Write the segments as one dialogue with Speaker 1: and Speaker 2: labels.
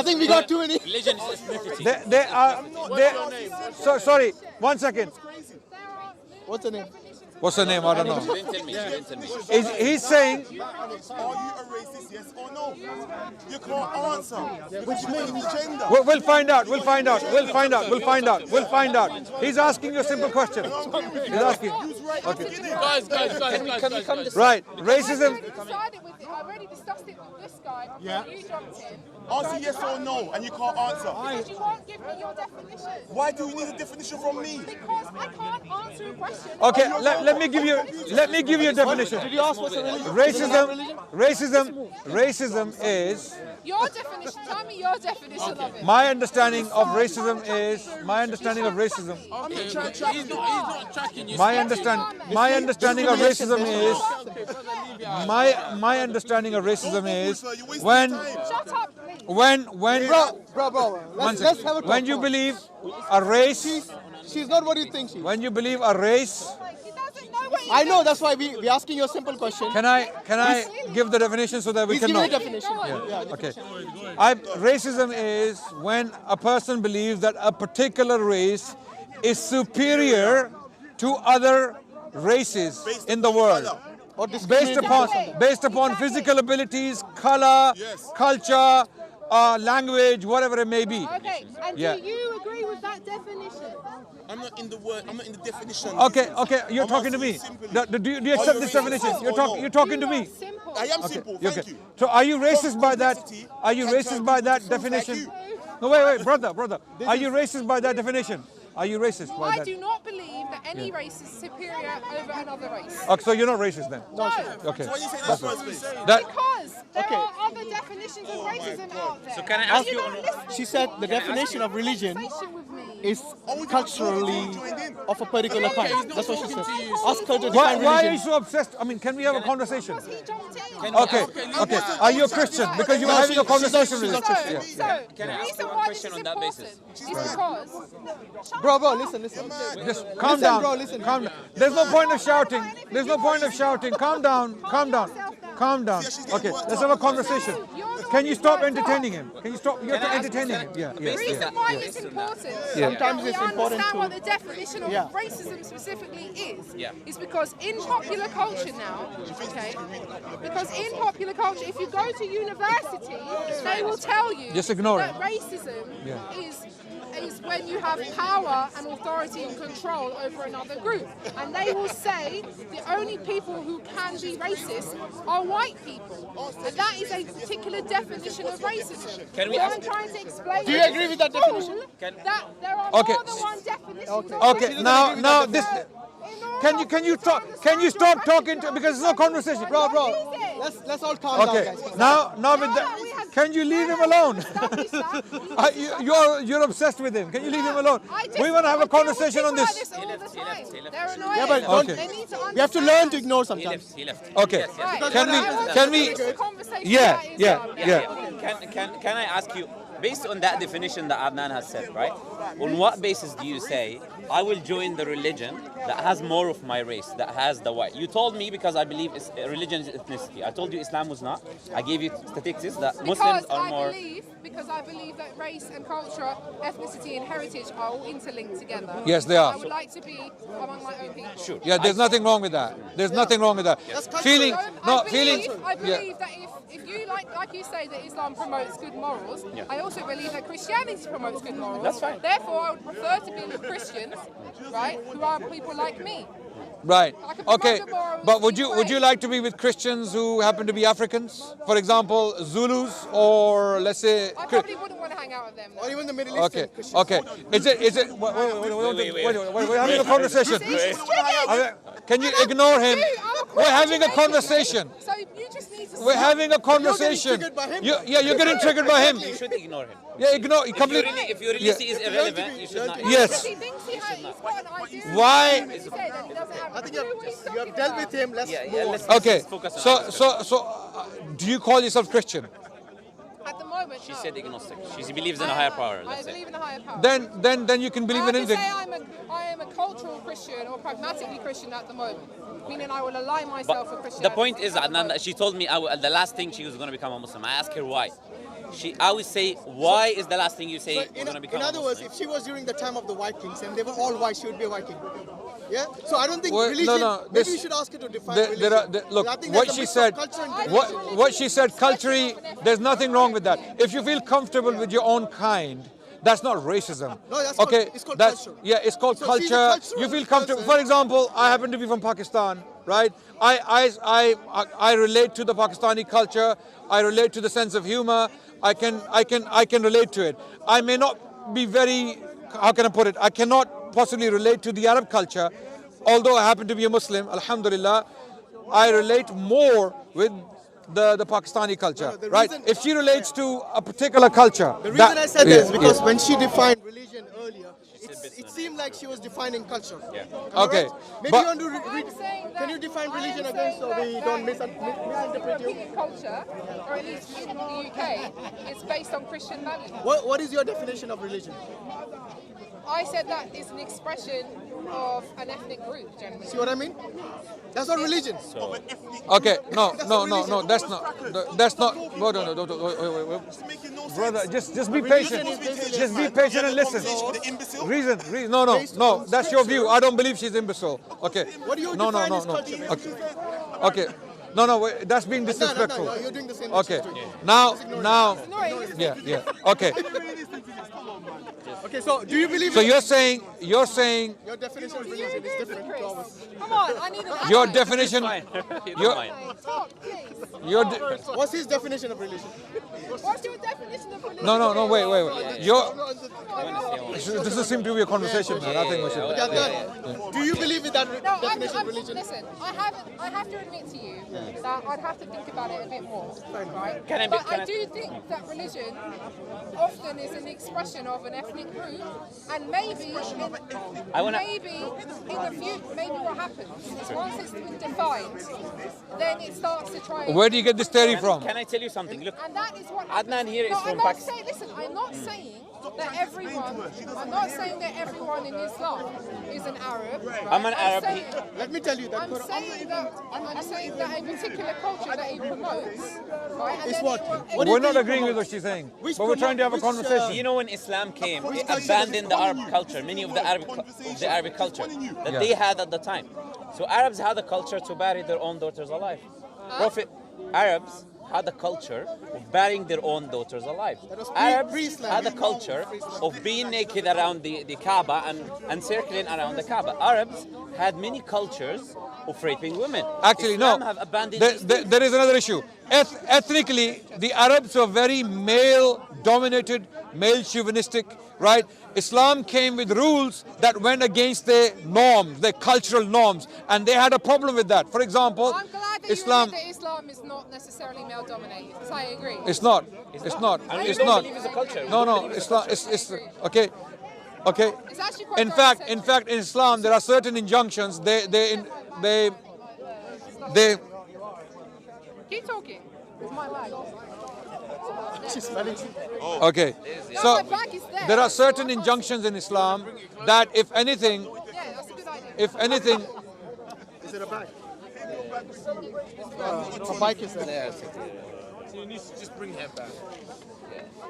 Speaker 1: I think we got too many.
Speaker 2: Religion is ethnicity.
Speaker 3: They are. So sorry. 1 second.
Speaker 1: What's the name?
Speaker 3: What's her name? I don't know.
Speaker 2: She didn't tell me. She didn't tell me.
Speaker 3: He's saying.
Speaker 4: Are you a racist, yes or no? You can't answer. Because you mean gender.
Speaker 3: We'll find out. We'll find out. We'll find out. We'll find out. We'll find out. He's asking you a simple question. He's asking. Okay.
Speaker 2: Guys. Can we come this
Speaker 3: Right. Racism.
Speaker 5: I already discussed it with this guy.
Speaker 4: Yeah.
Speaker 5: You jumped in.
Speaker 4: Answer yes or no, and you can't answer.
Speaker 5: Because you won't give me your definition.
Speaker 4: Why do you need a definition from me?
Speaker 5: Because I can't answer a question.
Speaker 3: Okay. Let me give you a definition.
Speaker 1: Did you ask what's the religion?
Speaker 3: Racism is.
Speaker 5: Your definition. Tell me your definition of it.
Speaker 3: My understanding of racism is.
Speaker 2: He's not tracking you.
Speaker 3: My understanding of racism is. My understanding of racism is when.
Speaker 5: Shut up, please.
Speaker 3: When
Speaker 1: Bro. Let's have a talk.
Speaker 3: when you believe a race,
Speaker 1: She's not what you think she is.
Speaker 3: when you believe a race,
Speaker 5: He doesn't know what he's
Speaker 1: I know, that's why we're asking you a simple question.
Speaker 3: can I give the definition so that we
Speaker 1: He's
Speaker 3: can
Speaker 1: giving
Speaker 3: know?
Speaker 1: a definition. Yeah.
Speaker 3: Okay. Racism is when a person believes that a particular race is superior to other races in the world.
Speaker 1: Or
Speaker 3: Based upon physical abilities, color, culture, language, whatever it may be.
Speaker 5: Okay, and
Speaker 3: Yeah.
Speaker 5: do you agree with that definition?
Speaker 4: I'm not in the word. I'm not in the definition.
Speaker 3: Okay, you're talking to me. Do you accept this definition? You're talking to me.
Speaker 5: Simple.
Speaker 4: I am simple. Thank you.
Speaker 3: So are you racist by that? Are you racist by that definition? No, wait, brother. Are you racist by that definition? Are you racist by
Speaker 5: I
Speaker 3: that?
Speaker 5: do not believe that any race is superior over another race.
Speaker 3: Okay, so you're not racist then?
Speaker 5: No.
Speaker 3: Okay.
Speaker 4: Why you say that first, please?
Speaker 5: Because there are other definitions of racism out there.
Speaker 2: So can I ask you
Speaker 5: don't listen
Speaker 1: She
Speaker 5: to
Speaker 1: said
Speaker 5: me.
Speaker 1: the definition of religion
Speaker 5: Conversation with me.
Speaker 1: is culturally of a particular kind. That's what she said. Ask her to
Speaker 3: Why
Speaker 1: define
Speaker 3: are you
Speaker 1: religion.
Speaker 3: so obsessed? I mean, can we have a conversation?
Speaker 5: Because he jumped in.
Speaker 3: Okay. Are you a Christian? Because you were having a conversation with
Speaker 1: she's
Speaker 3: us.
Speaker 1: not
Speaker 3: Yeah.
Speaker 5: So,
Speaker 2: Can I
Speaker 5: the
Speaker 2: ask
Speaker 5: reason
Speaker 2: you a
Speaker 5: why
Speaker 2: question
Speaker 5: this is
Speaker 2: on that
Speaker 5: important
Speaker 2: basis?
Speaker 5: is because...
Speaker 1: Bro, listen.
Speaker 3: Just calm down.
Speaker 1: bro, listen.
Speaker 3: Calm down. There's no point of shouting. Calm down. Okay, let's have a conversation. Can you stop entertaining him? You're entertaining him. Yeah.
Speaker 5: The reason why it's important,
Speaker 1: Sometimes
Speaker 5: we
Speaker 1: it's important
Speaker 5: understand
Speaker 1: to-
Speaker 5: what the definition of
Speaker 1: Yeah.
Speaker 5: racism specifically
Speaker 2: Yeah.
Speaker 5: is because in popular culture now, okay, because in popular culture, if you go to university, they will tell you
Speaker 3: Just ignore
Speaker 5: that
Speaker 3: it.
Speaker 5: racism is when you have power and authority and control over another group. And they will say the only people who can be racist are white people. And that is a particular definition of racism.
Speaker 2: Can we
Speaker 5: What
Speaker 2: ask-
Speaker 5: I'm trying to explain
Speaker 1: Do you
Speaker 5: is
Speaker 1: agree with that definition?
Speaker 5: that there are
Speaker 3: Okay.
Speaker 5: more than one definition of
Speaker 3: Okay.
Speaker 5: racism.
Speaker 3: Now this. Can you talk? Can you stop talking to? Because it's no conversation.
Speaker 1: Bro, let's all calm
Speaker 3: Okay.
Speaker 1: down, guys.
Speaker 3: Now with that, can you leave him alone? You're obsessed with him. Can you leave him alone? We want to have a conversation on this.
Speaker 1: Yeah, but don't,
Speaker 3: Okay.
Speaker 1: we have to learn to ignore sometimes.
Speaker 2: He left.
Speaker 3: Okay. Can we? Yeah.
Speaker 2: Can I ask you, based on that definition that Adnan has said, right? On what basis do you say I will join the religion that has more of my race, that has the white? You told me because I believe religion is ethnicity. I told you Islam was not. I gave you statistics that Muslims are more.
Speaker 5: Because I believe that race and culture, ethnicity and heritage are all interlinked together.
Speaker 3: Yes, they are.
Speaker 5: I would like to be among my own people.
Speaker 2: Sure.
Speaker 3: Yeah, there's nothing wrong with that. There's nothing wrong with that. Feeling,
Speaker 5: I believe
Speaker 3: Yeah.
Speaker 5: that if you like you say that Islam promotes good morals, I also believe that Christianity promotes good morals.
Speaker 2: That's fine.
Speaker 5: Therefore, I would prefer to be with Christians, right, who are people like me.
Speaker 3: Right.
Speaker 5: I can promote
Speaker 3: Okay.
Speaker 5: the morals
Speaker 3: But would
Speaker 5: either
Speaker 3: you
Speaker 5: way.
Speaker 3: like to be with Christians who happen to be Africans? For example, Zulus, or let's say.
Speaker 5: I probably wouldn't want to hang out with them.
Speaker 1: Or even the Middle
Speaker 3: Okay.
Speaker 1: Eastern Christians.
Speaker 3: Okay. Is it? Wait. We're having a conversation. Can you ignore him? We're having a conversation.
Speaker 5: So you just need to
Speaker 3: We're having a conversation.
Speaker 1: triggered by him.
Speaker 3: You're getting triggered by him.
Speaker 2: You should ignore him.
Speaker 3: Yeah, ignore.
Speaker 2: If your religion is irrelevant, you should not.
Speaker 3: Yes.
Speaker 5: He thinks he's got an idea.
Speaker 3: Why?
Speaker 5: He said that he doesn't have
Speaker 1: I think you have dealt with him. Let's move on.
Speaker 2: Let's
Speaker 3: Okay.
Speaker 2: focus on other stuff.
Speaker 3: So, do you call yourself Christian?
Speaker 5: At the moment,
Speaker 2: She
Speaker 5: no.
Speaker 2: said agnostic. She believes in a higher power.
Speaker 5: I
Speaker 2: Let's say.
Speaker 5: believe in a higher power.
Speaker 3: Then you can believe in
Speaker 5: I
Speaker 3: anything.
Speaker 5: say I am a cultural Christian or pragmatically Christian at the moment, meaning I will align myself with
Speaker 2: But
Speaker 5: Christianity.
Speaker 2: the point is, Adnan, that she told me the last thing she was going to become a Muslim. I asked her why. I would say, why is the last thing you say
Speaker 6: So
Speaker 2: we're going to become
Speaker 6: in other
Speaker 2: a
Speaker 6: words,
Speaker 2: Muslim?
Speaker 6: if she was during the time of the Vikings and they were all white, she would be a Viking. Yeah. So I don't think
Speaker 3: Well,
Speaker 6: religion.
Speaker 3: no,
Speaker 6: maybe
Speaker 3: this-
Speaker 6: you should ask her to define
Speaker 3: There,
Speaker 6: religion.
Speaker 3: there are, look,
Speaker 6: I think
Speaker 3: what
Speaker 6: there's a
Speaker 3: she
Speaker 6: mix of
Speaker 3: said,
Speaker 6: culture and religion.
Speaker 3: what she said, culturally, there's nothing wrong with that. If you feel comfortable with your own kind, that's not racism.
Speaker 6: No, that's
Speaker 3: okay,
Speaker 6: it's called
Speaker 3: that's
Speaker 6: culture.
Speaker 3: yeah, it's called
Speaker 6: So she's a
Speaker 3: culture.
Speaker 6: cultural
Speaker 3: You feel comfortable.
Speaker 6: person.
Speaker 3: For example, I happen to be from Pakistan, right? I relate to the Pakistani culture. I relate to the sense of humor. I can relate to it. I may not be very, how can I put it? I cannot possibly relate to the Arab culture, although I happen to be a Muslim. Alhamdulillah, I relate more with the Pakistani culture,
Speaker 6: the
Speaker 3: right?
Speaker 6: reason-
Speaker 3: If she relates to a particular culture,
Speaker 6: The reason I said that is because
Speaker 3: yeah.
Speaker 6: when she defined religion earlier, it seemed like she was defining culture.
Speaker 2: Yeah.
Speaker 6: Am I
Speaker 3: Okay,
Speaker 6: right? Maybe
Speaker 3: but-
Speaker 6: you want to
Speaker 5: I'm saying
Speaker 6: can you
Speaker 5: that-
Speaker 6: define
Speaker 5: I am
Speaker 6: religion
Speaker 5: saying
Speaker 6: again so we
Speaker 5: that
Speaker 6: don't misinterpret you?
Speaker 5: European culture, or at least in the UK, is based on Christian values.
Speaker 6: What is your definition of religion?
Speaker 5: I said that is an expression of an ethnic group, generally.
Speaker 6: See what I mean? That's not religion.
Speaker 3: Okay, no,
Speaker 6: That's
Speaker 3: no,
Speaker 6: a
Speaker 3: no,
Speaker 6: religion.
Speaker 3: no, that's not. No, no, no, wait.
Speaker 4: It's making no
Speaker 3: Brother,
Speaker 4: sense.
Speaker 3: just be
Speaker 6: Religion
Speaker 3: patient.
Speaker 6: is basically
Speaker 3: Just be
Speaker 6: a
Speaker 3: patient and listen.
Speaker 4: Conversation with the imbecile.
Speaker 3: Reason, no,
Speaker 6: Based
Speaker 3: no,
Speaker 6: on
Speaker 3: that's your view.
Speaker 6: scripture.
Speaker 3: I don't believe she's imbecile. Okay.
Speaker 6: What do you
Speaker 3: No,
Speaker 6: define
Speaker 3: no,
Speaker 6: as
Speaker 3: no, no.
Speaker 6: culture?
Speaker 3: Okay. No, wait, that's being disrespectful.
Speaker 6: No, you're doing the same.
Speaker 3: Okay.
Speaker 6: thing.
Speaker 3: Now,
Speaker 5: No, it's
Speaker 3: yeah. Okay.
Speaker 6: Okay, so do you believe
Speaker 3: So
Speaker 6: in
Speaker 3: you're saying
Speaker 6: your definition of
Speaker 5: Do you
Speaker 6: religion
Speaker 5: agree
Speaker 6: is
Speaker 5: with
Speaker 6: different
Speaker 5: Chris?
Speaker 6: to ours?
Speaker 5: Come on, I need an
Speaker 3: your
Speaker 5: ally.
Speaker 3: definition,
Speaker 2: Fine.
Speaker 3: You're-
Speaker 2: Fine.
Speaker 5: Talk, please.
Speaker 3: your
Speaker 6: What's his definition of religion?
Speaker 5: What's your definition of religion?
Speaker 3: no, wait. Your
Speaker 6: Yeah,
Speaker 3: this doesn't seem to be a conversation, man. I think we should.
Speaker 6: done. Do you believe in that
Speaker 5: No,
Speaker 6: definition of religion?
Speaker 5: listen, I have to admit to you that I'd have to think about it a bit more, right?
Speaker 2: Can I be-
Speaker 5: but
Speaker 2: can
Speaker 5: I
Speaker 2: I-
Speaker 5: do think that religion often is an expression of an ethnic group, and maybe in the future, maybe what happens is once it's been defined, then it starts to try.
Speaker 3: Where do you get this theory from?
Speaker 2: Can I tell you something? Look,
Speaker 5: And that is what
Speaker 2: Adnan here is
Speaker 5: no,
Speaker 2: from
Speaker 5: I'm not
Speaker 2: Pakistan.
Speaker 5: saying, listen, I'm not saying that everyone, I'm not saying that everyone in Islam is an Arab. Right?
Speaker 2: I'm an Arab.
Speaker 5: Saying,
Speaker 6: Let me tell you that
Speaker 5: I'm saying that a particular culture that he promotes, right? And
Speaker 6: is
Speaker 5: then
Speaker 6: what?
Speaker 5: it will-
Speaker 6: What do you
Speaker 3: We're not
Speaker 6: think
Speaker 3: agreeing with
Speaker 6: promotes?
Speaker 3: what she's saying,
Speaker 6: Which
Speaker 3: but we're trying to have a
Speaker 6: promote- which,
Speaker 3: conversation.
Speaker 2: you know when Islam came,
Speaker 6: Which
Speaker 2: it
Speaker 6: culture
Speaker 2: abandoned the
Speaker 6: does it
Speaker 2: Arab
Speaker 6: follow
Speaker 2: culture, many of the Arabic culture that
Speaker 3: Yeah.
Speaker 2: they had at the time. So Arabs had a culture to bury their own daughters alive. Arabs had a culture of burying their own daughters alive.
Speaker 6: was
Speaker 2: Arabs
Speaker 6: pre-Islam.
Speaker 2: had a culture of being naked around the Kaaba and circling around the Kaaba. Arabs had many cultures of raping women.
Speaker 3: Actually,
Speaker 2: Islam
Speaker 3: no.
Speaker 2: have abandoned these things.
Speaker 3: There is another issue. Ethnically, the Arabs were very male-dominated, male-chauvinistic, right? Islam came with rules that went against their norms, their cultural norms, and they had a problem with that. For example,
Speaker 5: I'm glad that
Speaker 3: Islam.
Speaker 5: you admit that Islam is not necessarily male dominated, because I agree.
Speaker 3: It's not. It's not.
Speaker 2: And we
Speaker 3: It's
Speaker 2: don't
Speaker 3: not.
Speaker 2: believe it's a culture.
Speaker 3: No. It's not. It's okay. Okay.
Speaker 5: It's actually quite
Speaker 3: In fact, in Islam, there are certain injunctions. They
Speaker 5: Keep talking. It's my lag.
Speaker 6: She's smelling.
Speaker 3: Okay.
Speaker 5: No,
Speaker 3: So
Speaker 5: my bag is there.
Speaker 3: there are certain injunctions in Islam that, if anything,
Speaker 5: Yeah, that's a good idea.
Speaker 6: Is it a bag? A bike is there.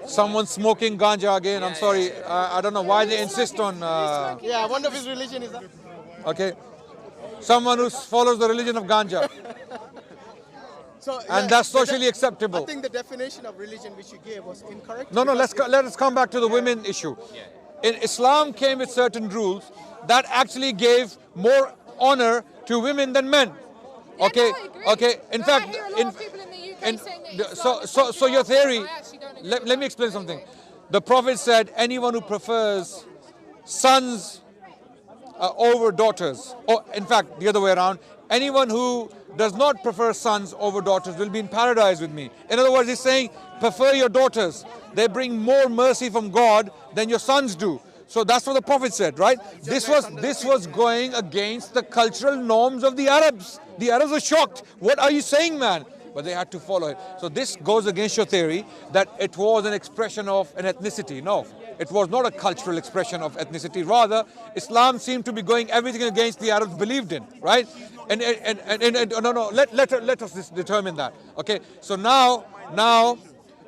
Speaker 3: someone's smoking ganja again, I'm sorry. I don't know why they insist on.
Speaker 6: Yeah, I wonder if his religion is that.
Speaker 3: Okay. Someone who follows the religion of ganja,
Speaker 6: So,
Speaker 3: and that's socially
Speaker 6: I
Speaker 3: acceptable.
Speaker 6: think the definition of religion which you gave was incorrect.
Speaker 3: No, let us come back to the women issue. In Islam came with certain rules that actually gave more honor to women than men.
Speaker 5: Yeah,
Speaker 3: Okay,
Speaker 5: no, I agree.
Speaker 3: okay. In
Speaker 5: But
Speaker 3: fact,
Speaker 5: I hear a lot of people in the UK saying that Islam is
Speaker 3: so your theory.
Speaker 5: I actually don't agree
Speaker 3: Let
Speaker 5: with
Speaker 3: me
Speaker 5: that.
Speaker 3: explain something.
Speaker 5: Anyway.
Speaker 3: The Prophet said, anyone who prefers sons over daughters, or in fact, the other way around, anyone who does not prefer sons over daughters will be in paradise with me. In other words, he's saying, prefer your daughters. They bring more mercy from God than your sons do. So that's what the Prophet said, right? This was going against the cultural norms of the Arabs. The Arabs were shocked. What are you saying, man? But they had to follow it. So this goes against your theory that it was an expression of an ethnicity. No, it was not a cultural expression of ethnicity. Rather, Islam seemed to be going everything against the Arabs believed in, right? And no, let us determine that. Okay, so now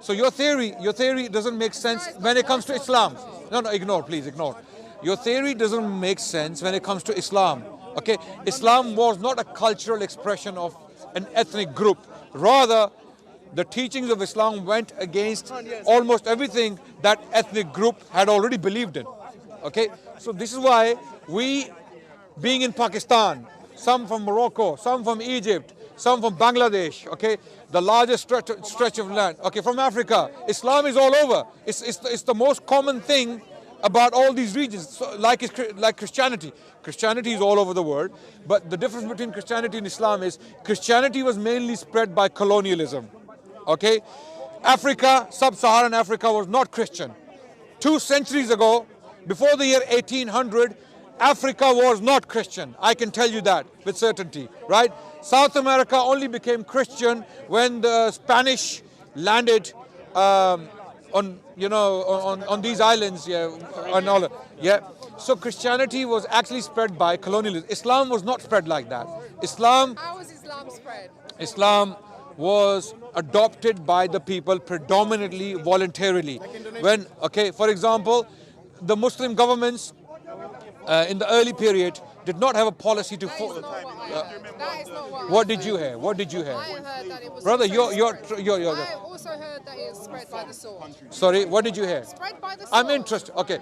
Speaker 3: So your theory doesn't make sense when it comes to Islam. No, ignore, please ignore. Your theory doesn't make sense when it comes to Islam. Okay, Islam was not a cultural expression of an ethnic group. Rather, the teachings of Islam went against almost everything that ethnic group had already believed in. Okay, so this is why we, being in Pakistan, some from Morocco, some from Egypt, some from Bangladesh, okay, the largest stretch of land, okay, from Africa, Islam is all over. It's the most common thing about all these regions, so like Christianity. Christianity is all over the world, but the difference between Christianity and Islam is Christianity was mainly spread by colonialism. Okay, Africa, sub-Saharan Africa was not Christian. 2 centuries ago, before the year 1800, Africa was not Christian. I can tell you that with certainty, right? South America only became Christian when the Spanish landed on these islands, So Christianity was actually spread by colonialism. Islam was not spread like that.
Speaker 5: How was Islam spread?
Speaker 3: Islam was adopted by the people predominantly voluntarily. When, okay, for example, the Muslim governments in the early period did not have a policy to.
Speaker 5: That is not what
Speaker 3: What did you hear? What did you hear?
Speaker 5: I heard that it was.
Speaker 3: Brother,
Speaker 5: I also heard that it was spread by the sword.
Speaker 3: Sorry, what did you hear?
Speaker 5: Spread by the sword.
Speaker 3: I'm interested. Okay.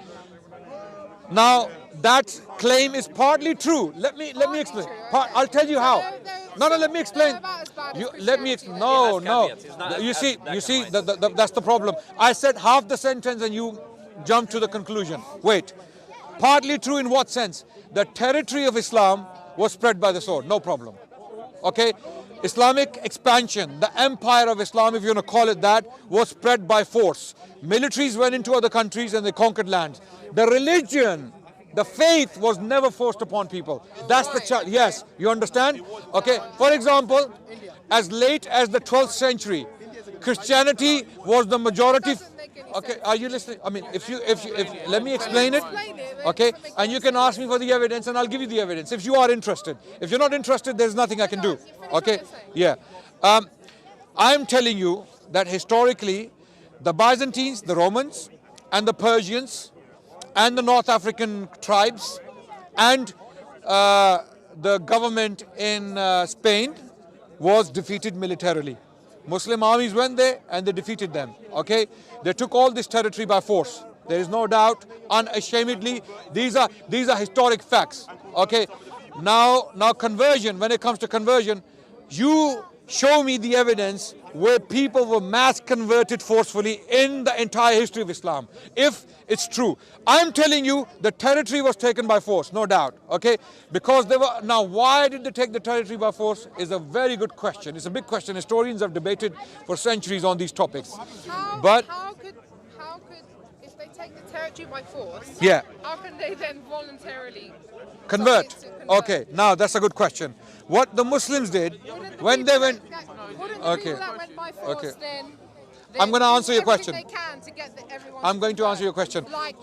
Speaker 3: Now that claim is partly true. Let me explain. I'll tell you how. No, let me explain. Let me explain. No. You see, that's the problem. I said half the sentence and you jumped to the conclusion. Wait. Partly true in what sense? The territory of Islam was spread by the sword. No problem. Okay. Islamic expansion, the empire of Islam, if you want to call it that, was spread by force. Militaries went into other countries and they conquered lands. The religion, the faith was never forced upon people. That's the challenge. Yes, you understand? Okay, for example, as late as the 12th century, Christianity was the majority. Okay, are you listening? I mean, if let me explain it. Okay, and you can ask me for the evidence and I'll give you the evidence if you are interested. If you're not interested, there's nothing I can do. Okay, yeah. I'm telling you that historically, the Byzantines, the Romans, and the Persians, and the North African tribes, and the government in Spain was defeated militarily. Muslim armies went there and they defeated them. Okay, they took all this territory by force. There is no doubt, unashamedly. These are historic facts. Okay, now conversion. When it comes to conversion, you show me the evidence where people were mass converted forcefully in the entire history of Islam. If it's true, I'm telling you the territory was taken by force, no doubt. Okay, because they were. Now, why did they take the territory by force? Is a very good question. It's a big question. Historians have debated for centuries on these topics.
Speaker 5: How could if they take the territory by force?
Speaker 3: Yeah.
Speaker 5: How can they then voluntarily
Speaker 3: convert? Okay, now that's a good question. What the Muslims did when they went.
Speaker 5: Okay. Okay.
Speaker 3: I'm going to answer your question.
Speaker 5: They can to get everyone.
Speaker 3: I'm going to answer your question.
Speaker 5: Like,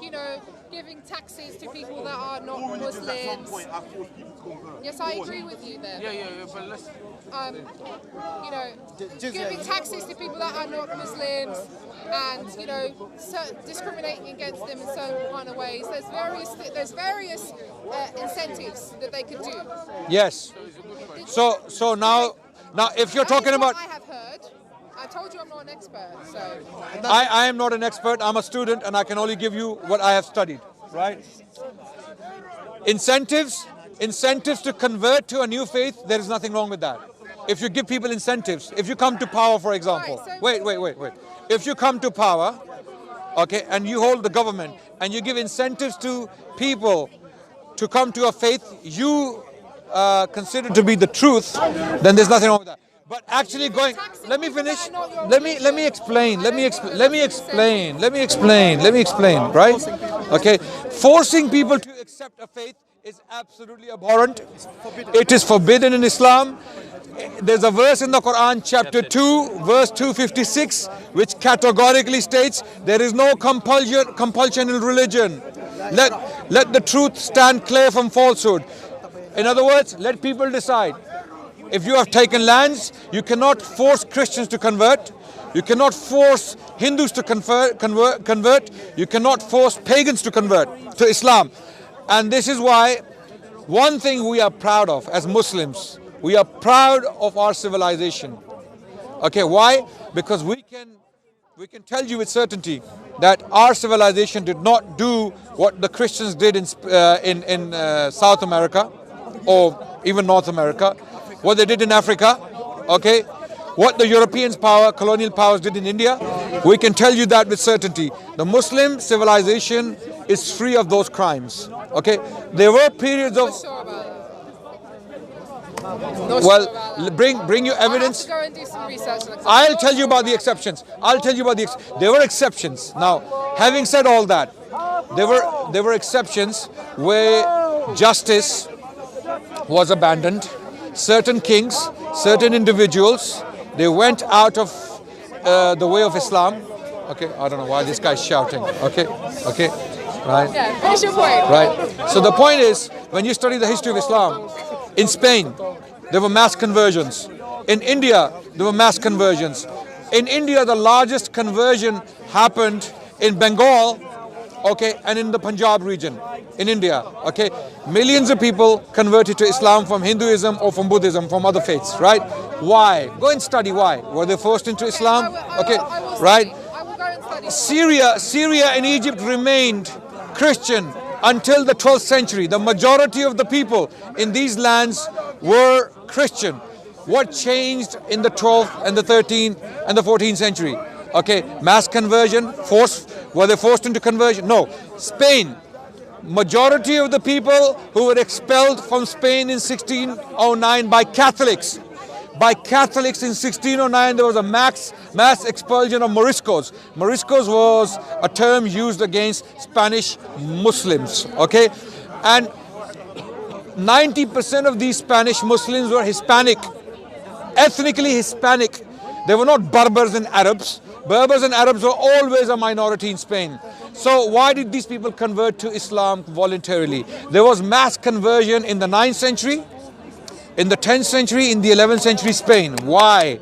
Speaker 5: giving taxes to people that are not Muslims. Yes, I agree with you there.
Speaker 1: Yeah, but let's.
Speaker 5: Giving taxes to people that are not Muslims, and discriminating against them in certain kind of ways. There's various incentives that they could do.
Speaker 3: Yes. So now if you're talking about.
Speaker 5: I have heard. I told you I'm not an expert, so.
Speaker 3: I am not an expert. I'm a student, and I can only give you what I have studied. Right. Incentives to convert to a new faith. There is nothing wrong with that. If you give people incentives, if you come to power, for example. Wait. If you come to power, okay, and you hold the government, and you give incentives to people to come to a faith you consider to be the truth, then there's nothing wrong with that. But actually let me finish. Let me explain, right? Okay. Forcing people to accept a faith is absolutely abhorrent. It is forbidden in Islam. There's a verse in the Quran, chapter 2, verse 256, which categorically states there is no compulsion in religion. Let the truth stand clear from falsehood. In other words, let people decide. If you have taken lands, you cannot force Christians to convert. You cannot force Hindus to convert. You cannot force pagans to convert to Islam. And this is why one thing we are proud of as Muslims, we are proud of our civilization. Okay, why? Because we can tell you with certainty that our civilization did not do what the Christians did in South America or even North America, what they did in Africa, okay? What the European colonial powers did in India. We can tell you that with certainty. The Muslim civilization is free of those crimes, okay? There were periods of... Well, bring you evidence.
Speaker 5: I'll have to go and do some research.
Speaker 3: I'll tell you about the exceptions. There were exceptions. Now, having said all that, there were exceptions where justice was abandoned. Certain kings, certain individuals, they went out of the way of Islam. Okay, I don't know why this guy's shouting. Okay, right.
Speaker 5: Yeah, finish your point.
Speaker 3: Right. So the point is, when you study the history of Islam, in Spain, there were mass conversions. In India, there were mass conversions. In India, the largest conversion happened in Bengal, okay, and in the Punjab region, in India, okay. Millions of people converted to Islam from Hinduism or from Buddhism, from other faiths, right? Why? Go and study why. Were they forced into Islam? Okay, right?
Speaker 5: I will go and study.
Speaker 3: Syria and Egypt remained Christian until the 12th century. The majority of the people in these lands were Christian. What changed in the 12th and the 13th and the 14th century? Okay, mass conversion, were they forced into conversion? No. Spain, majority of the people who were expelled from Spain in 1609 by Catholics. By Catholics in 1609, there was a mass expulsion of Moriscos. Moriscos was a term used against Spanish Muslims, okay? And 90% of these Spanish Muslims were Hispanic, ethnically Hispanic. They were not Berbers and Arabs. Berbers and Arabs were always a minority in Spain. So why did these people convert to Islam voluntarily? There was mass conversion in the 9th century, in the 10th century, in the 11th century Spain. Why?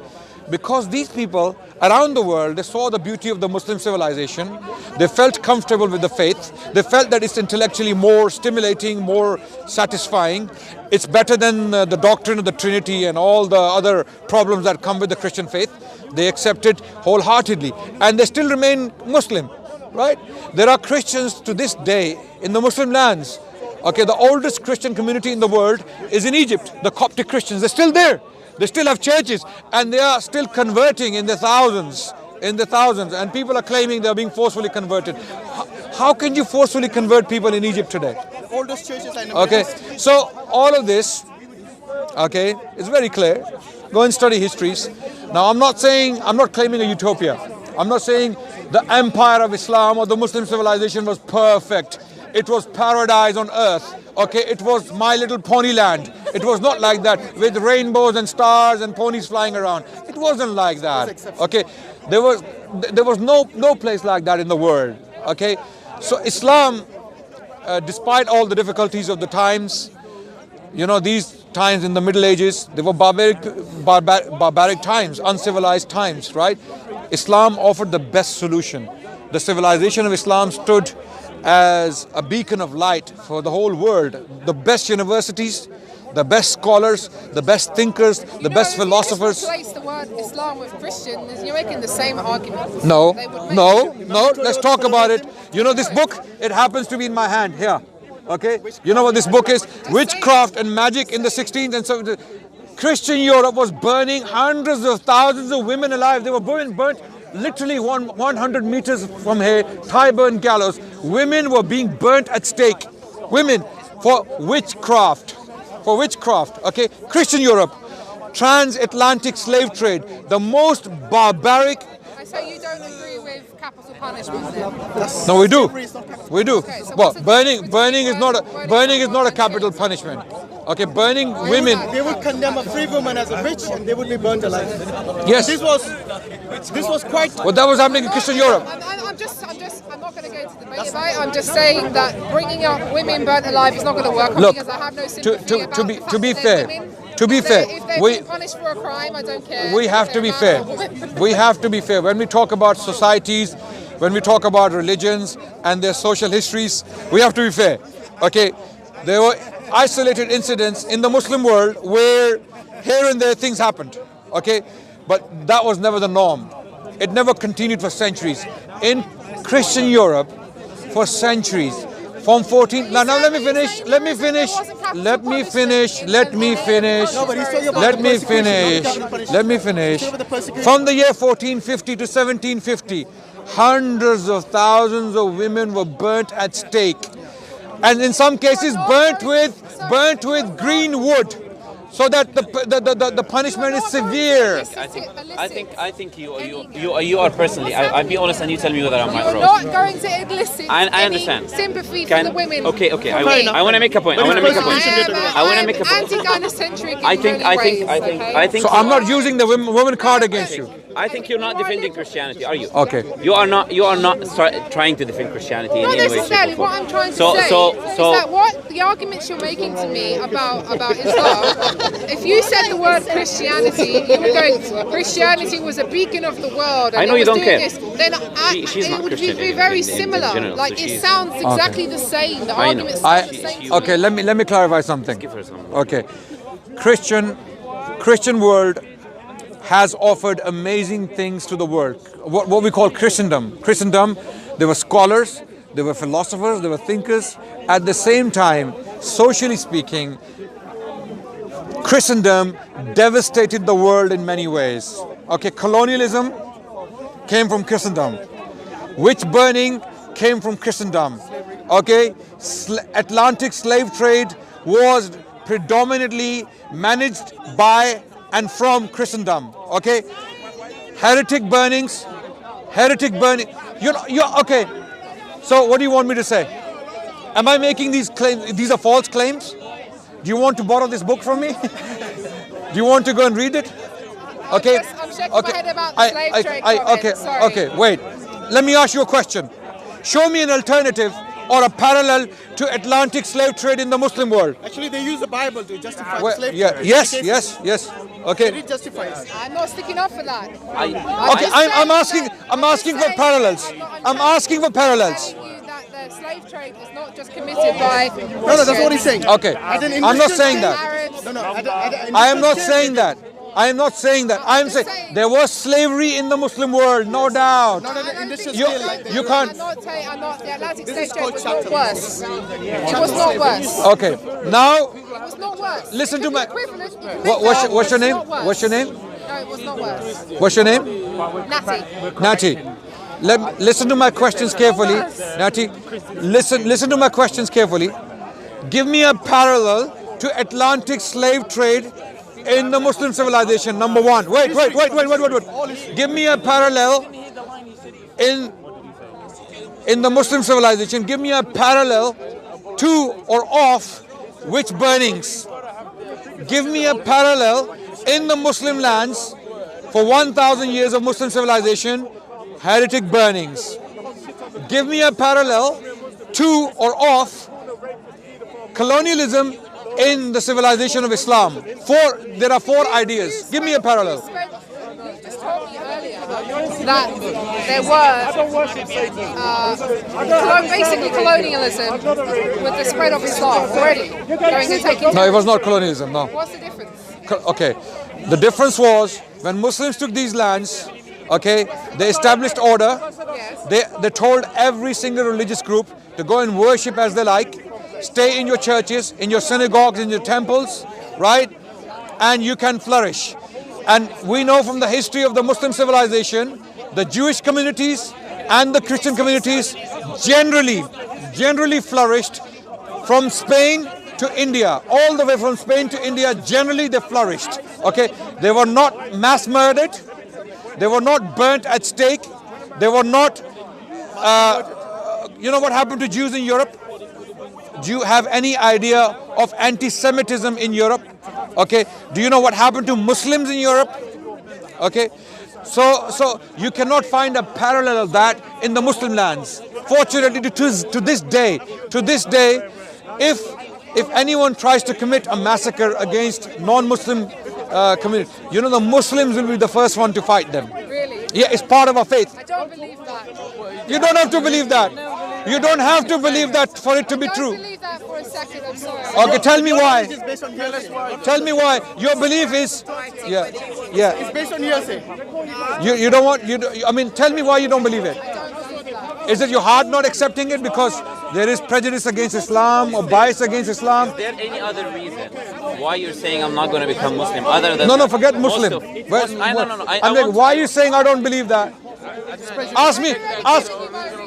Speaker 3: Because these people around the world, they saw the beauty of the Muslim civilization. They felt comfortable with the faith. They felt that it's intellectually more stimulating, more satisfying. It's better than the doctrine of the Trinity and all the other problems that come with the Christian faith. They accept it wholeheartedly, and they still remain Muslim, right? There are Christians to this day in the Muslim lands. Okay, the oldest Christian community in the world is in Egypt. The Coptic Christians, they're still there. They still have churches, and they are still converting in the thousands. And people are claiming they are being forcefully converted. How can you forcefully convert people in Egypt today?
Speaker 6: The oldest churches are in the
Speaker 3: Okay, so all of this, okay, is very clear. Go and study histories. Now, I'm not claiming a utopia. I'm not saying the empire of Islam or the Muslim civilization was perfect. It was paradise on earth. Okay, it was My Little Pony Land. It was not like that with rainbows and stars and ponies flying around. It wasn't like that. Okay, there was no place like that in the world. Okay, so Islam, despite all the difficulties of the times, you know, these times in the Middle Ages, they were barbaric times, uncivilized times, right? Islam offered the best solution. The civilization of Islam stood as a beacon of light for the whole world. The best universities, the best scholars, the best thinkers, the best philosophers.
Speaker 5: If you replace the word Islam with Christian, you're making the same argument.
Speaker 3: No. Let's talk about it. You know this book? It happens to be in my hand here. Okay? You know what this book is? Witchcraft and Magic in the 16th and 17th. Christian Europe was burning hundreds of thousands of women alive. They were burnt literally 100 meters from here, Tyburn gallows. Women were being burnt at stake. Women for witchcraft. Okay? Christian Europe. Transatlantic slave trade. The most barbaric.
Speaker 5: So you don't agree with capital punishment then?
Speaker 3: No, we do. We do.
Speaker 5: Okay, so
Speaker 3: Well, burning is not a capital punishment. Okay, burning women.
Speaker 6: They would condemn a free woman as a witch, and they would be burnt alive.
Speaker 3: Yes.
Speaker 6: This was quite.
Speaker 3: Well, that was happening in Christian Europe.
Speaker 5: I'm not going to go into debate about it. I'm just saying that bringing up women burnt alive is not going to work.
Speaker 3: Look,
Speaker 5: because I have no sympathy
Speaker 3: to be fair, To be fair,
Speaker 5: If they're being punished for a crime, I don't care.
Speaker 3: we have to be fair. We have to be fair. When we talk about societies, when we talk about religions and their social histories, we have to be fair. Okay, there were isolated incidents in the Muslim world where here and there things happened. Okay, but that was never the norm. It never continued for centuries. In Christian Europe, for centuries, from 14. Now let me finish. Let me finish. Let me finish. Let me finish. Let me finish. Let me finish. From the year 1450 to 1750, hundreds of thousands of women were burnt at stake, and in some cases burnt with green wood, so that the punishment is severe.
Speaker 2: I think you are personally. I'll be honest, and you tell me whether I'm right or
Speaker 5: You're
Speaker 2: wrong.
Speaker 5: not going to elicit
Speaker 2: I understand.
Speaker 5: any sympathy for the women.
Speaker 2: Okay. I want to make a point. I want to make a point. I want to make a point.
Speaker 5: Anti-gynocentric.
Speaker 2: I think.
Speaker 3: So I'm not using the women card against you.
Speaker 2: I think you're not defending Christianity, are you?
Speaker 3: Okay.
Speaker 2: You are not trying to defend Christianity in
Speaker 5: Not
Speaker 2: any way, shape,
Speaker 5: necessarily.
Speaker 2: or form.
Speaker 5: What I'm trying to say is that what the arguments you're making to me about Islam, if you said the word Christianity, you were going, Christianity was a beacon of the world. And
Speaker 2: I know
Speaker 5: it
Speaker 2: you
Speaker 5: was
Speaker 2: don't
Speaker 5: doing
Speaker 2: care.
Speaker 5: This, then
Speaker 2: She's
Speaker 5: it
Speaker 2: not
Speaker 5: would
Speaker 2: Christian
Speaker 5: be very
Speaker 2: in
Speaker 5: similar.
Speaker 2: general,
Speaker 5: Like
Speaker 2: so
Speaker 5: it
Speaker 2: she's-
Speaker 5: sounds exactly the same. The
Speaker 2: I know.
Speaker 5: arguments sound the same.
Speaker 3: Okay, let me clarify something.
Speaker 2: Give her some.
Speaker 3: Okay, Christian world has offered amazing things to the world. What we call Christendom. Christendom, there were scholars, there were philosophers, there were thinkers. At the same time, socially speaking, Christendom devastated the world in many ways. Okay, colonialism came from Christendom. Witch burning came from Christendom. Okay, Atlantic slave trade was predominantly managed by and from Christendom. Okay, heretic burning. You're okay. So what do you want me to say? Am I making these claims? These are false claims. Do you want to borrow this book from me? Do you want to go and read it? Okay.
Speaker 5: I'm shaking my head about the slave trade comment, sorry.
Speaker 3: Okay. Wait. Let me ask you a question. Show me an alternative or a parallel to Atlantic slave trade in the Muslim world.
Speaker 6: Actually, they use the Bible to justify
Speaker 3: Well,
Speaker 6: slave
Speaker 3: yeah,
Speaker 6: trade.
Speaker 3: yes. Okay.
Speaker 6: It justifies.
Speaker 5: I'm not sticking up for that.
Speaker 3: Okay, I'm asking for parallels. I'm asking for parallels.
Speaker 5: The slave trade is not just committed by
Speaker 6: No, that's what he's saying.
Speaker 3: Okay,
Speaker 6: As an
Speaker 3: I'm not
Speaker 6: Christian
Speaker 3: saying that.
Speaker 5: Arabs.
Speaker 6: No,
Speaker 3: I am not saying that. I am not saying that. I am saying there was slavery in the Muslim world, no doubt.
Speaker 6: Not an industrial
Speaker 3: You-
Speaker 6: scale like that.
Speaker 3: you can't.
Speaker 5: I'm not. The Atlantic
Speaker 6: This
Speaker 5: slave
Speaker 6: is
Speaker 5: trade
Speaker 6: called
Speaker 5: was not
Speaker 6: chattel.
Speaker 5: worse. It was not worse.
Speaker 3: Okay, now
Speaker 5: It was not worse.
Speaker 3: Listen
Speaker 5: It
Speaker 3: to
Speaker 5: could
Speaker 3: my-
Speaker 5: be equivalent. You can
Speaker 3: What-
Speaker 5: make
Speaker 3: what's
Speaker 5: that,
Speaker 3: your- what's your
Speaker 5: but it's
Speaker 3: name?
Speaker 5: not worse.
Speaker 3: What's your name?
Speaker 5: No, it was not worse.
Speaker 3: What's your name?
Speaker 5: Natty.
Speaker 3: Natty. Listen to my questions carefully. Natty, listen to my questions carefully. Give me a parallel to Atlantic slave trade in the Muslim civilization. Number one. Wait. Give me a parallel in the Muslim civilization. Give me a parallel to or of witch burnings. Give me a parallel in the Muslim lands for 1,000 years of Muslim civilization, heretic burnings. Give me a parallel to or of colonialism in the civilization of Islam. There are four ideas. Give me a parallel.
Speaker 5: You just told me earlier that there were basically colonialism with the spread of Islam already going and taking.
Speaker 3: No, it was not colonialism, no.
Speaker 5: What's the difference?
Speaker 3: Okay, the difference was when Muslims took these lands, okay, they established order. They told every single religious group to go and worship as they like, stay in your churches, in your synagogues, in your temples, right? And you can flourish. And we know from the history of the Muslim civilization, the Jewish communities and the Christian communities generally flourished from Spain to India. All the way from Spain to India, generally they flourished. Okay, they were not mass murdered. They were not burnt at stake. They were not, you know what happened to Jews in Europe? Do you have any idea of anti-Semitism in Europe? Okay, do you know what happened to Muslims in Europe? Okay, so you cannot find a parallel of that in the Muslim lands. Fortunately, to this day, if anyone tries to commit a massacre against non-Muslim community, you know the Muslims will be the first one to fight them.
Speaker 5: Really?
Speaker 3: Yeah, it's part of our faith.
Speaker 5: I don't believe that.
Speaker 3: You don't have to believe that. You don't have to believe that for it to be
Speaker 5: I
Speaker 3: true.
Speaker 5: don't believe that for a second, I'm sorry.
Speaker 3: Okay, tell me why.
Speaker 6: It's based on hearsay.
Speaker 3: Tell me why. Your belief is, yeah.
Speaker 6: It's based on hearsay.
Speaker 3: You don't want, I mean, tell me why you don't believe it.
Speaker 5: I don't believe that.
Speaker 3: Is it your heart not accepting it because there is prejudice against Islam or bias against Islam?
Speaker 2: Is there any other reason why you're saying I'm not going to become Muslim other than
Speaker 3: No, forget Muslim.
Speaker 2: No.
Speaker 3: I'm like, why are you saying I don't believe that? Ask me.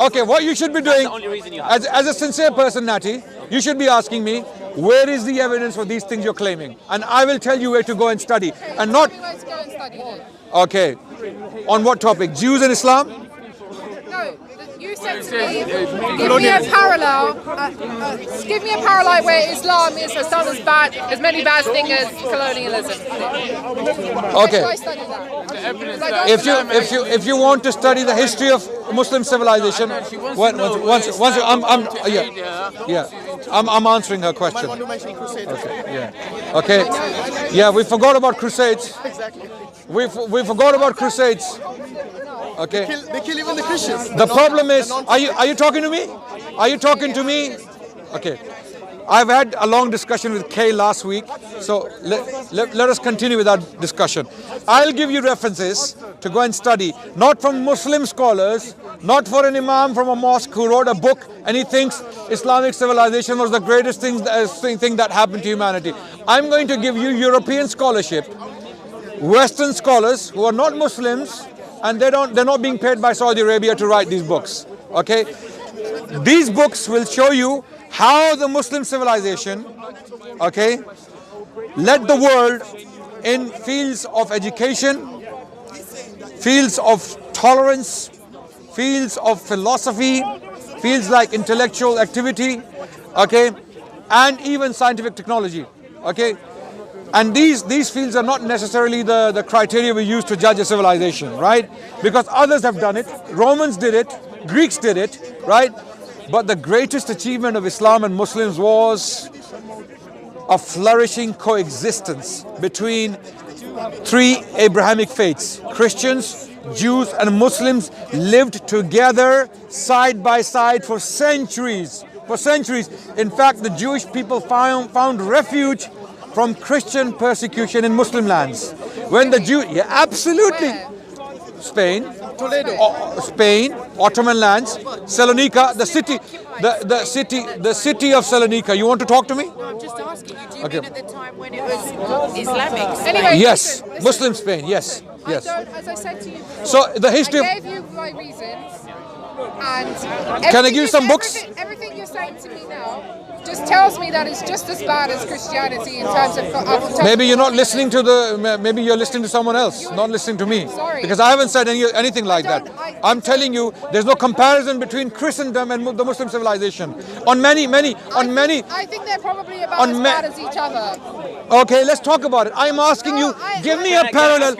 Speaker 3: Okay, what you should be doing,
Speaker 2: the only reason you have.
Speaker 3: as a sincere person, Natty, you should be asking me, where is the evidence for these things you're claiming? And I will tell you where to go and study. And not,
Speaker 5: Tell me where to go and study then.
Speaker 3: okay, on what topic? Jews and Islam?
Speaker 5: No, you said to me, give me a parallel. Give me a parallel where Islam has done as many bad things as colonialism.
Speaker 3: Okay.
Speaker 5: Why study that?
Speaker 3: If you want to study the history of Muslim civilization, I'm answering her question.
Speaker 6: I want to mention Crusades.
Speaker 3: Okay, yeah, we forgot about Crusades.
Speaker 6: Exactly.
Speaker 3: We forgot about Crusades. Okay.
Speaker 6: They kill even the Christians.
Speaker 3: The problem is, are you talking to me? Are you talking to me? Okay. I've had a long discussion with Kay last week, so let us continue with that discussion. I'll give you references to go and study, not from Muslim scholars, not for an imam from a mosque who wrote a book and he thinks Islamic civilization was the greatest thing that happened to humanity. I'm going to give you European scholarship, Western scholars who are not Muslims, and they're not being paid by Saudi Arabia to write these books. Okay, these books will show you how the Muslim civilization, okay, led the world in fields of education, fields of tolerance, fields of philosophy, fields like intellectual activity, okay, and even scientific technology, okay. And these fields are not necessarily the criteria we use to judge a civilization, right? Because others have done it. Romans did it. Greeks did it, right? But the greatest achievement of Islam and Muslims was a flourishing coexistence between three Abrahamic faiths. Christians, Jews, and Muslims lived together side by side for centuries. For centuries. In fact, the Jewish people found refuge from Christian persecution in Muslim lands. When the Jews, yeah, absolutely. Spain, Toledo, Spain, Ottoman lands, Salonika, the city of Salonika. You want to talk to me?
Speaker 7: No, I'm just asking you. Do you
Speaker 3: Okay.
Speaker 7: mean at the time when it was Islamic?
Speaker 5: Anyway,
Speaker 3: Yes,
Speaker 5: listen.
Speaker 3: Muslim Spain. Yes, yes.
Speaker 5: As I said to you before,
Speaker 3: So the history.
Speaker 5: I gave you my reasons, and
Speaker 3: Can I give you some books?
Speaker 5: Everything you're saying to me now just tells me that it's just as bad as Christianity in terms of
Speaker 3: Maybe you're not listening to maybe you're listening to someone else, not listening to me.
Speaker 5: Sorry.
Speaker 3: Because I haven't said anything like that. I'm telling you, there's no comparison between Christendom and the Muslim civilization. On many.
Speaker 5: I think they're probably about as bad as each other.
Speaker 3: Okay, let's talk about it. I'm asking you, give me a parallel.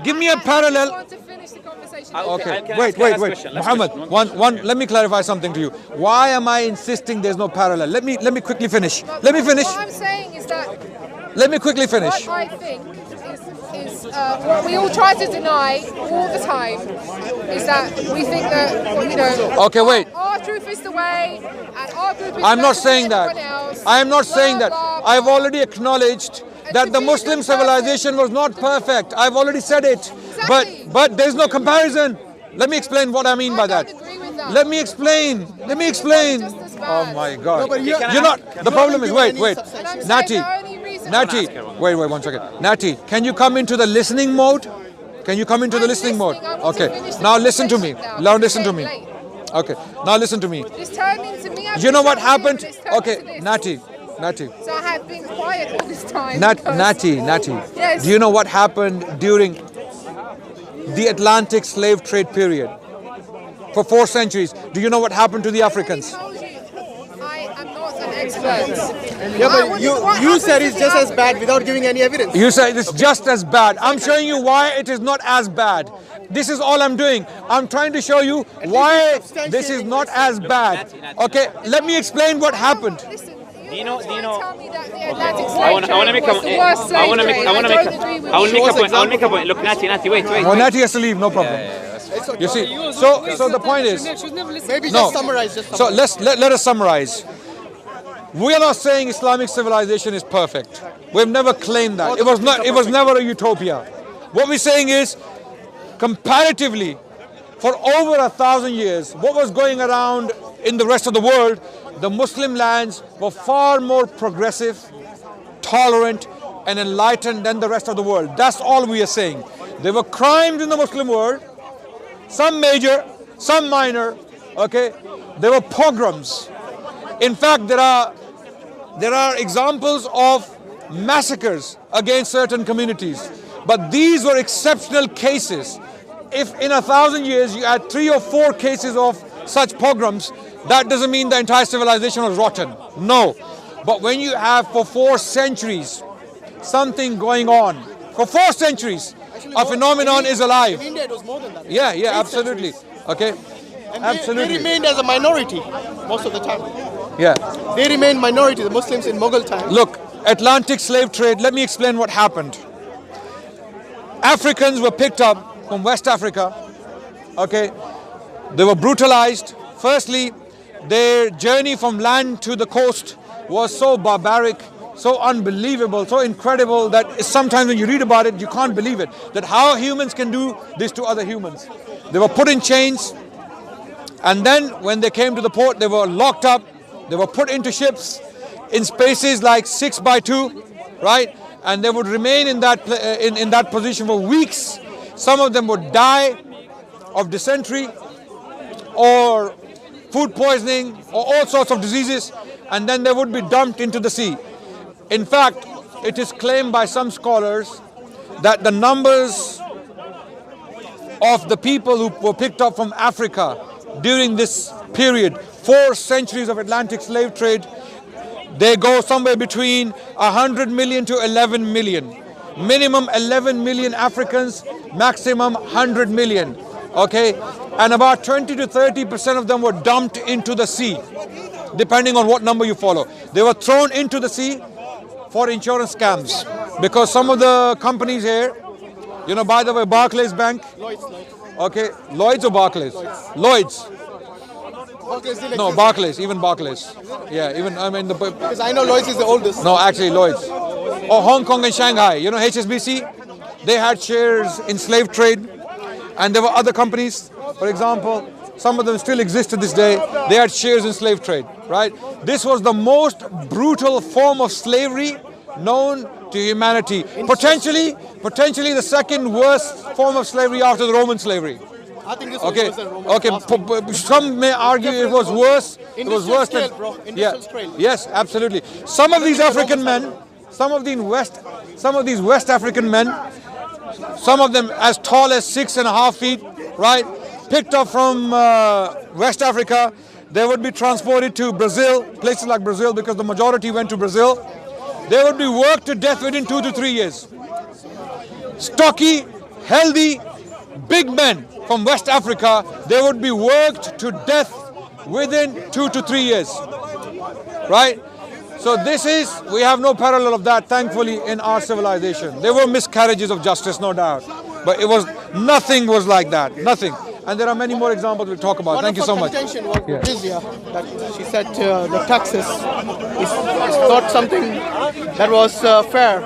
Speaker 3: Give me a
Speaker 5: I
Speaker 3: parallel.
Speaker 5: want to finish the conversation.
Speaker 3: Okay,
Speaker 2: Can I
Speaker 3: wait.
Speaker 2: ask a question?
Speaker 3: Muhammad, let me clarify something to you. Why am I insisting there's no parallel? Let me quickly finish. Let me finish.
Speaker 5: What I'm saying is that
Speaker 3: Let me quickly finish.
Speaker 5: what I think is what we all try to deny all the time is that we think that, you know,
Speaker 3: Okay, wait.
Speaker 5: our truth is the way and our group is
Speaker 3: I'm not
Speaker 5: better than
Speaker 3: saying that.
Speaker 5: everyone else,
Speaker 3: I am not saying
Speaker 5: blah,
Speaker 3: that.
Speaker 5: blah, blah.
Speaker 3: I've already acknowledged that the Muslim civilization was not perfect. I've already said it.
Speaker 5: Exactly.
Speaker 3: But there's no comparison. Let me explain what I mean by
Speaker 5: I
Speaker 3: that.
Speaker 5: don't agree with that.
Speaker 3: Let me explain.
Speaker 5: Just as bad.
Speaker 3: Oh my God.
Speaker 6: No, but you-
Speaker 3: You're not. The problem is, wait.
Speaker 5: And I'm saying
Speaker 3: Natty.
Speaker 5: the only reason
Speaker 3: Wait 1 second. Natty, can you come into the listening mode? Can you come into the
Speaker 5: I'm
Speaker 3: listening mode?
Speaker 5: listening. I want to
Speaker 3: Okay.
Speaker 5: finish the
Speaker 3: Now listen to me.
Speaker 5: conversation
Speaker 3: Now
Speaker 5: now.
Speaker 3: listen to
Speaker 5: It's
Speaker 3: me.
Speaker 5: getting late.
Speaker 3: Okay. Now listen to me.
Speaker 5: This turned into me.
Speaker 3: You know what
Speaker 5: having
Speaker 3: happened?
Speaker 5: to tell you,
Speaker 3: Okay,
Speaker 5: this turned into
Speaker 3: Natty.
Speaker 5: this. So I have been quiet all this time.
Speaker 3: Natty.
Speaker 5: Yes.
Speaker 3: Do you know what happened during the Atlantic slave trade period? For 4 centuries. Do you know what happened to the Africans?
Speaker 5: I told you, I am not an expert.
Speaker 6: Yeah, but you said it's just as bad without giving any evidence.
Speaker 3: You said it's just as bad. I'm showing you why it is not as bad. This is all I'm doing. I'm trying to show you why this is not as bad. Okay, let me explain what happened.
Speaker 5: Listen,
Speaker 2: Do you know?
Speaker 5: Tell me that the Atlantic
Speaker 2: I want to make a point. Look, Natty, wait.
Speaker 3: Well, Natty has to leave, no problem. You see, so the point is,
Speaker 6: Maybe
Speaker 3: no.
Speaker 6: just summarize.
Speaker 3: So let us summarize. We are not saying Islamic civilization is perfect. We've never claimed that. It was never a utopia. What we're saying is, comparatively, for over 1,000 years, what was going around in the rest of the world, the Muslim lands were far more progressive, tolerant, and enlightened than the rest of the world. That's all we are saying. There were crimes in the Muslim world, some major, some minor, okay? There were pogroms. In fact, there are examples of massacres against certain communities. But these were exceptional cases. If in 1,000 years you had 3 or 4 cases of such pogroms, that doesn't mean the entire civilization was rotten. No. But when you have for 4 centuries something going on, for 4 centuries, a phenomenon is alive.
Speaker 6: In India, it was more than that.
Speaker 3: Yeah, absolutely. Okay,
Speaker 6: And
Speaker 3: absolutely.
Speaker 6: They remained as a minority most of the time.
Speaker 3: Yeah.
Speaker 6: They remained minority, the Muslims in Mughal time.
Speaker 3: Look, Atlantic slave trade, let me explain what happened. Africans were picked up from West Africa, okay? They were brutalized. Firstly, their journey from land to the coast was so barbaric, so unbelievable, so incredible that sometimes when you read about it, you can't believe it. That how humans can do this to other humans. They were put in chains, and then when they came to the port, they were locked up. They were put into ships in spaces like 6 by 2, right? And they would remain in that position for weeks. Some of them would die of dysentery or food poisoning or all sorts of diseases, and then they would be dumped into the sea. In fact, it is claimed by some scholars that the numbers of the people who were picked up from Africa during this period, 4 centuries of Atlantic slave trade, they go somewhere between 100 million to 11 million. Minimum 11 million Africans, maximum 100 million. Okay? And about 20 to 30% of them were dumped into the sea, depending on what number you follow. They were thrown into the sea for insurance scams. Because some of the companies here, you know, by the way, Barclays Bank. Okay, Lloyds or Barclays? Lloyds. No, Barclays, even Barclays. Yeah, even, I mean,
Speaker 6: Because I know Lloyds is the oldest.
Speaker 3: no, actually Lloyds. Or Hong Kong and Shanghai. You know, HSBC, they had shares in slave trade. And there were other companies, for example, some of them still exist to this day. They had shares in slave trade, right? This was the most brutal form of slavery known to humanity. Potentially the second worst form of slavery after the Roman slavery.
Speaker 6: I think this was
Speaker 3: Okay,
Speaker 6: worse than Roman.
Speaker 3: okay. Some may argue it was worse. It was worse than. Yeah. Yes, absolutely. Some of these African men, some of these West African men, some of them as tall as 6.5 feet, right? Picked up from West Africa, they would be transported to Brazil, places like Brazil, because the majority went to Brazil. They would be worked to death within 2 to 3 years. Stocky, healthy, big men from West Africa, they would be worked to death within 2 to 3 years, right? So we have no parallel of that, thankfully, in our civilization. There were miscarriages of justice, no doubt, but nothing was like that, nothing. And there are many more examples we'll talk about. Thank you so much.
Speaker 6: One of her contention was jizya, that she said the taxes is not something that was fair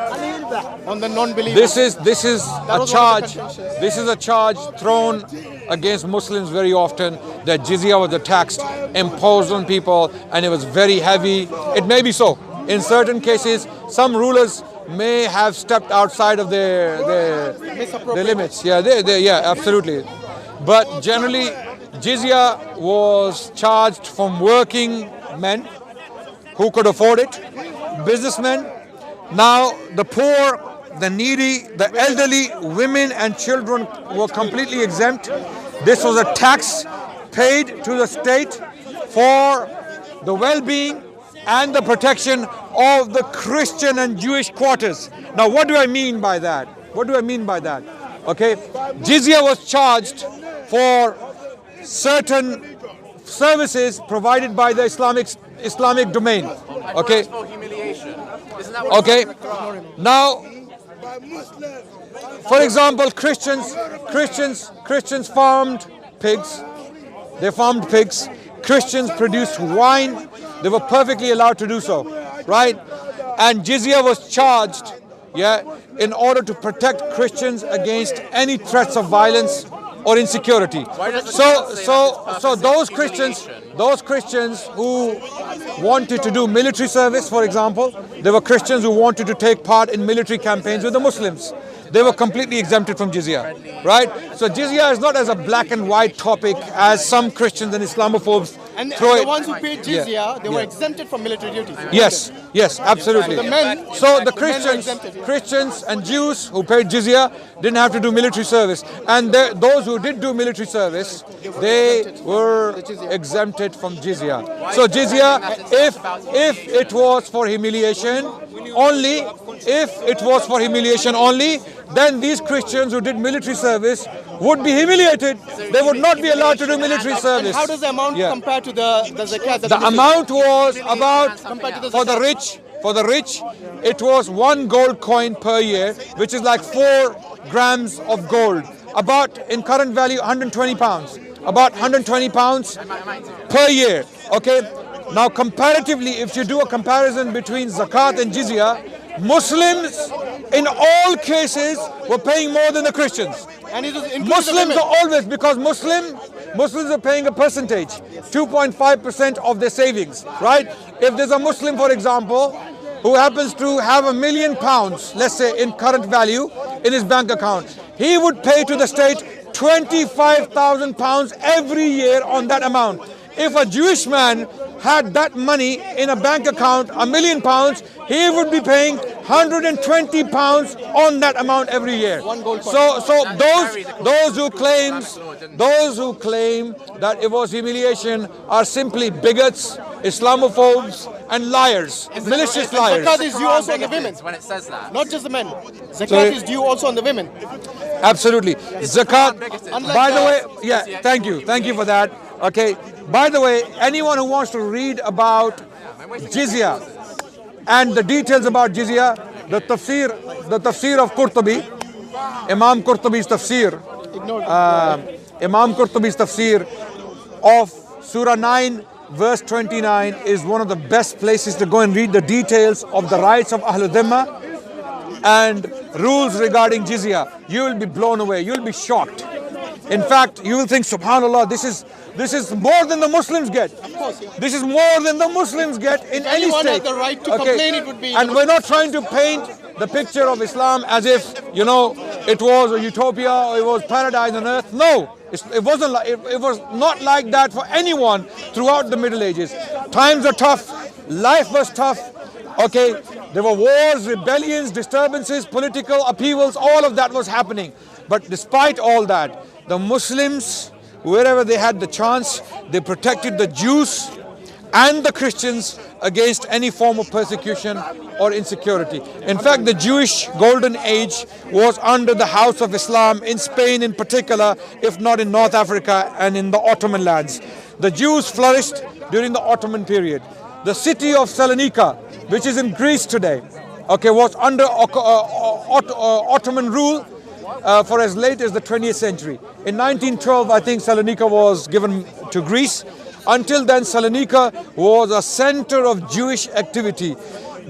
Speaker 6: on the non-believers.
Speaker 3: This is a charge thrown against Muslims very often, that jizya was a tax imposed on people and it was very heavy. It may be so. In certain cases, some rulers may have stepped outside of their limits. Yeah, absolutely. But generally, jizya was charged from working men who could afford it, businessmen. Now, the poor, the needy, the elderly, women and children were completely exempt. This was a tax paid to the state for the well-being and the protection of the Christian and Jewish quarters. Now, what do I mean by that? Okay, jizya was charged for certain services provided by the Islamic domain. Okay. Okay. Now, for example, Christians farmed pigs. They farmed pigs. Christians produced wine. They were perfectly allowed to do so, right? And jizya was charged, in order to protect Christians against any threats of violence or insecurity. So those Christians who wanted to do military service, for example, there were Christians who wanted to take part in military campaigns with the Muslims. They were completely exempted from jizya, right? So jizya is not as a black and white topic as some Christians and Islamophobes
Speaker 6: and
Speaker 3: throw
Speaker 6: the
Speaker 3: it.
Speaker 6: ones who paid jizya, they were exempted from military duties.
Speaker 3: Yes, absolutely.
Speaker 6: So the men,
Speaker 3: so the
Speaker 6: men were exempted.
Speaker 3: Christians and Jews who paid jizya didn't have to do military service, and those who did do military service, they were exempted from jizya. So jizya, if it was for humiliation only, then these Christians who did military service would be humiliated. They would not be allowed to do military service.
Speaker 6: And how does the amount compare to the zakat?
Speaker 3: The amount was about, for the rich, it was 1 gold coin per year, which is like 4 grams of gold. About, in current value, 120 pounds. About 120 pounds per year. Okay. Now, comparatively, if you do a comparison between zakat and jizya, Muslims in all cases were paying more than the Christians.
Speaker 6: And it was
Speaker 3: Muslims are always, because Muslims are paying a percentage, 2.5% of their savings, right? If there's a Muslim, for example, who happens to have £1 million, let's say in current value, in his bank account, he would pay to the state £25,000 every year on that amount. If a Jewish man had that money in a bank account, £1 million, he would be paying £120 on that amount every year. So those who claim that it was humiliation are simply bigots, Islamophobes, and liars, malicious liars.
Speaker 6: Zakat is due also on the women.
Speaker 2: When it says that.
Speaker 6: Not just the men. Zakat is due also on the women.
Speaker 3: Absolutely. Zakat, by the way, thank you for that. Okay, by the way, anyone who wants to read about jizya and the details about jizya, the tafsir of Qurtubi, Imam Qurtubi's tafsir, of Surah 9 verse 29 is one of the best places to go and read the details of the rights of Ahlul Dhimma and rules regarding jizya. You will be blown away, you will be shocked. In fact, you will think, subhanAllah, this is more than the Muslims get. This is more than the Muslims get in any state.
Speaker 6: Anyone has the right to complain, it would be.
Speaker 3: And we're not trying to paint the picture of Islam as if, it was a utopia or it was paradise on earth. No, it wasn't. It was not like that for anyone throughout the Middle Ages. Times are tough. Life was tough. Okay, there were wars, rebellions, disturbances, political upheavals. All of that was happening. But despite all that, the Muslims, wherever they had the chance, they protected the Jews and the Christians against any form of persecution or insecurity. In fact, the Jewish golden age was under the house of Islam in Spain in particular, if not in North Africa and in the Ottoman lands. The Jews flourished during the Ottoman period. The city of Salonika, which is in Greece today, was under Ottoman rule for as late as the 20th century. In 1912, I think Salonika was given to Greece. Until then, Salonika was a center of Jewish activity.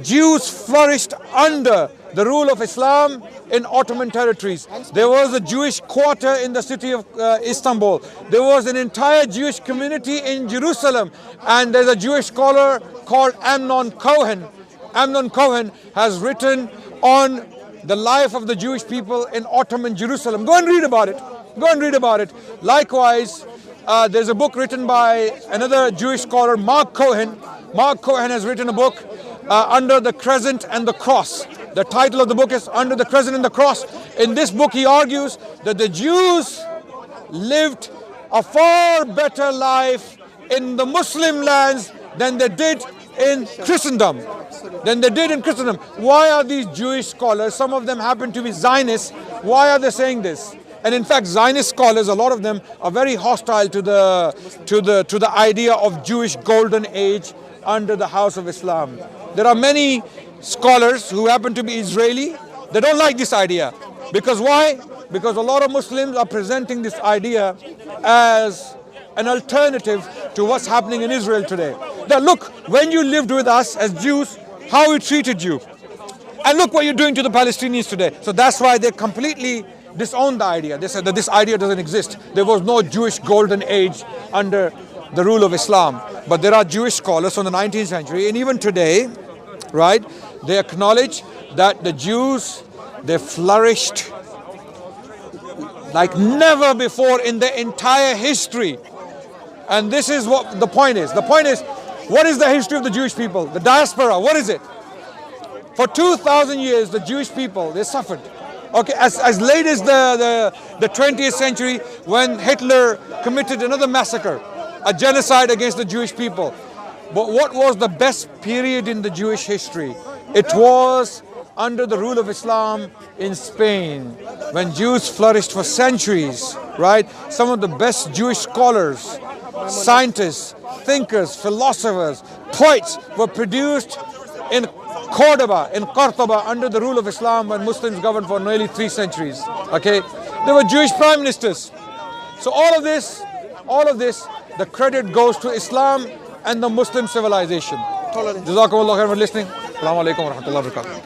Speaker 3: Jews flourished under the rule of Islam in Ottoman territories. There was a Jewish quarter in the city of Istanbul. There was an entire Jewish community in Jerusalem. And there's a Jewish scholar called Amnon Cohen. Amnon Cohen has written on the life of the Jewish people in Ottoman Jerusalem. Go and read about it. Go and read about it. Likewise, there's a book written by another Jewish scholar, Mark Cohen. Mark Cohen has written a book, Under the Crescent and the Cross. The title of the book is Under the Crescent and the Cross. In this book, he argues that the Jews lived a far better life in the Muslim lands than they did in Christendom. Why are these Jewish scholars, some of them happen to be Zionists, why are they saying this? And in fact, Zionist scholars, a lot of them are very hostile to the idea of Jewish golden age under the House of Islam. There are many scholars who happen to be Israeli. They don't like this idea. Because why? Because a lot of Muslims are presenting this idea as an alternative to what's happening in Israel today. Now look, when you lived with us as Jews, how we treated you. And look what you're doing to the Palestinians today. So that's why they completely disowned the idea. They said that this idea doesn't exist. There was no Jewish golden age under the rule of Islam. But there are Jewish scholars from the 19th century, and even today, right, they acknowledge that the Jews, they flourished like never before in their entire history. And this is what the point is. The point is, what is the history of the Jewish people? The diaspora, what is it? For 2,000 years, the Jewish people, they suffered. Okay, as late as the 20th century, when Hitler committed another massacre, a genocide against the Jewish people. But what was the best period in the Jewish history? It was under the rule of Islam in Spain, when Jews flourished for centuries, right? Some of the best Jewish scholars, scientists, thinkers, philosophers, poets were produced in Cordoba, in Cordoba, under the rule of Islam when Muslims governed for nearly 3 centuries. Okay, there were Jewish prime ministers. So all of this, the credit goes to Islam and the Muslim civilization. Jazakumullah khair for listening. Assalamu alaikum wa rahmatullahi wa barakatuh.